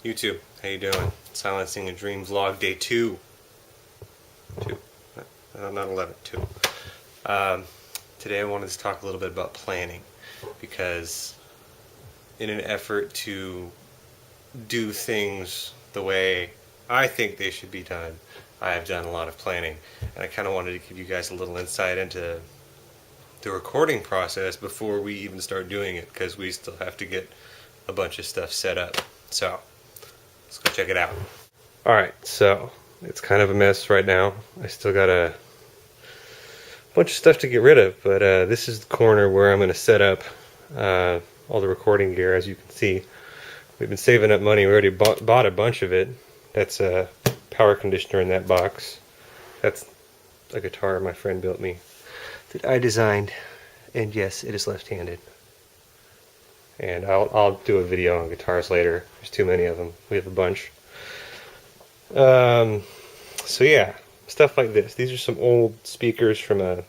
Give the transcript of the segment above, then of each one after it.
YouTube, how you doing? Silencing a Dream vlog day 2. 2. Not 11, 2. Today I wanted to talk a little bit about planning, because in an effort to do things the way I think they should be done, I have done a lot of planning, and I kind of wanted to give you guys a little insight into the recording process before we even start doing it, because we still have to get a bunch of stuff set up. So let's go check it out. Alright, so it's kind of a mess right now. I still got a bunch of stuff to get rid of, but this is the corner where I'm going to set up all the recording gear. As you can see, we've been saving up money. We already bought a bunch of it. That's a power conditioner in that box. That's a guitar my friend built me that I designed, and yes, it is left-handed. And I'll do a video on guitars later. There's too many of them. We have a bunch. So yeah, stuff like this. These are some old speakers from a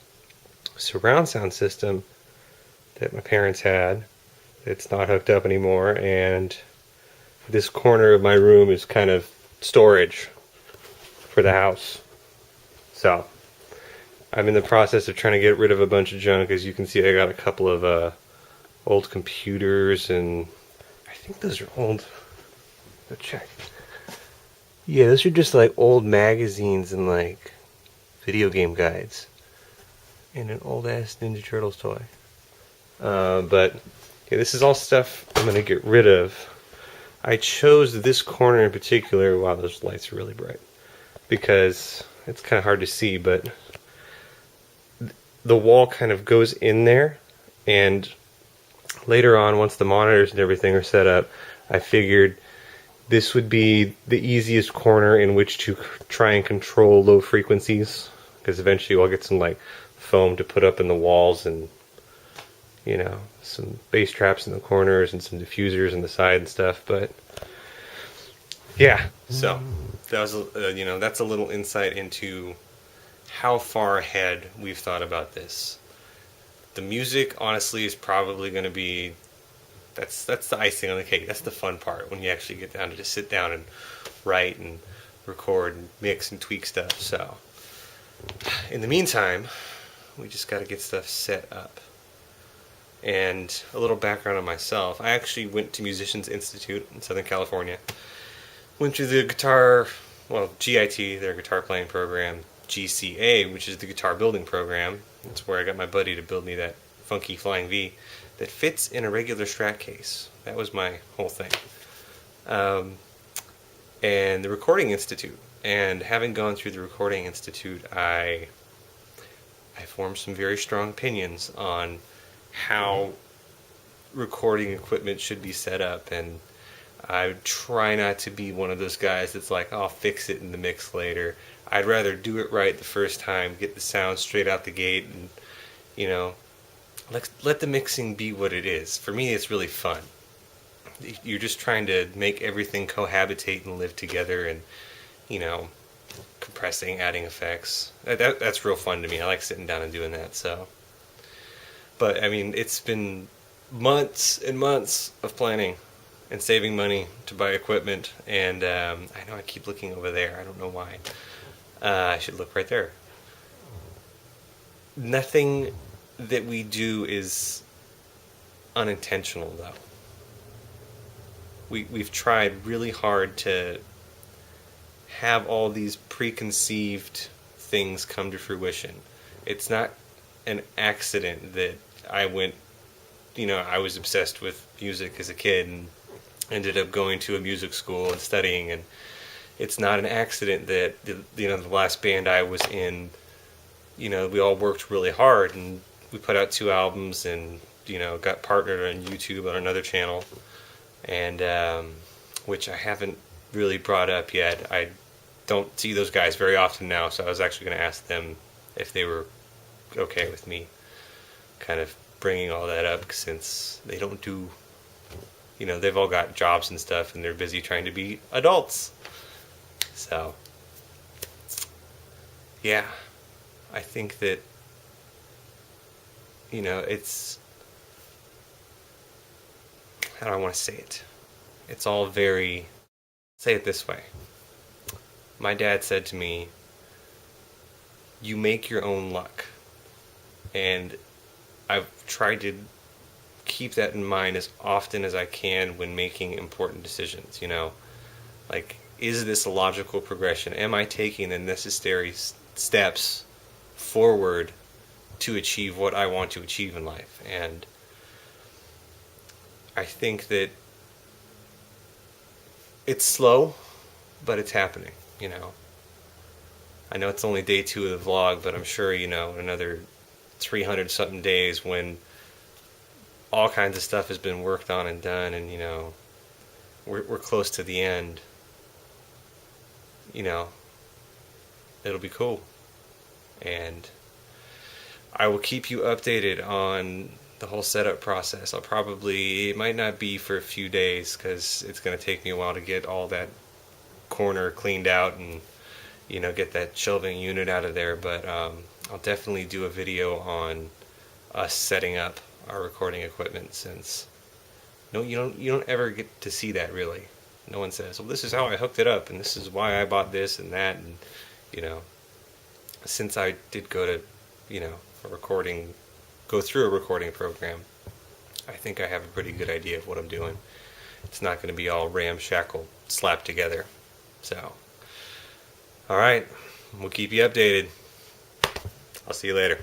surround sound system that my parents had. It's not hooked up anymore, and this corner of my room is kind of storage for the house. So I'm in the process of trying to get rid of a bunch of junk. As you can see, I got a couple of old computers, and I think those are old. Go check. Yeah, those are just like old magazines and like video game guides, and an old ass Ninja Turtles toy. But yeah, this is all stuff I'm gonna get rid of. I chose this corner in particular. Wow, those lights are really bright, because it's kind of hard to see, but the wall kind of goes in there, and later on, once the monitors and everything are set up, I figured this would be the easiest corner in which to try and control low frequencies, because eventually I'll get some like foam to put up in the walls, and you know, some bass traps in the corners and some diffusers on the side and stuff. But yeah, so that was that's a little insight into how far ahead we've thought about this. The music, honestly, is probably going to be that's the icing on the cake. That's the fun part, when you actually get down to just sit down and write and record and mix and tweak stuff. So in the meantime, we just got to get stuff set up. And a little background on myself: I actually went to Musicians Institute in Southern California. Went through the GIT, their guitar playing program, GCA, which is the guitar building program. That's where I got my buddy to build me that funky Flying V that fits in a regular Strat case. That was my whole thing. And the Recording Institute. And having gone through the Recording Institute, I formed some very strong opinions on how recording equipment should be set up. And I try not to be one of those guys that's like, I'll fix it in the mix later. I'd rather do it right the first time, get the sound straight out the gate, and let the mixing be what it is. For me, it's really fun. You're just trying to make everything cohabitate and live together, and compressing, adding effects. That's real fun to me. I like sitting down and doing that. So, but I mean, it's been months and months of planning and saving money to buy equipment, and I know I keep looking over there. I don't know why. I should look right there. Nothing that we do is unintentional, though. We've tried really hard to have all these preconceived things come to fruition. It's not an accident that I was obsessed with music as a kid and ended up going to a music school and studying, and it's not an accident that the last band I was in, we all worked really hard, and we put out 2 albums, and got partnered on YouTube on another channel, and which I haven't really brought up yet. I don't see those guys very often now, so I was actually going to ask them if they were okay with me kind of bringing all that up, since they don't do, they've all got jobs and stuff, and they're busy trying to be adults. So yeah, I think that it's, how do I want to say it? It's all very say it this way. My dad said to me, you make your own luck. And I've tried to keep that in mind as often as I can when making important decisions, you know. Like, is this a logical progression? Am I taking the necessary steps forward to achieve what I want to achieve in life? And I think that it's slow, but it's happening, you know. I know it's only day 2 of the vlog, but I'm sure, you know, another 300 something days when all kinds of stuff has been worked on and done, and, you know, we're close to the end, you know, it'll be cool. And I will keep you updated on the whole setup process. It might not be for a few days because it's going to take me a while to get all that corner cleaned out and, you know, get that shelving unit out of there, but I'll definitely do a video on us setting up our recording equipment, since you don't ever get to see that really. No one says, well, this is how I hooked it up and this is why I bought this and that, and, you know, since I did go to, you know, go through a recording program, I think I have a pretty good idea of what I'm doing. It's not going to be all ramshackle slapped together. So, alright, we'll keep you updated. I'll see you later.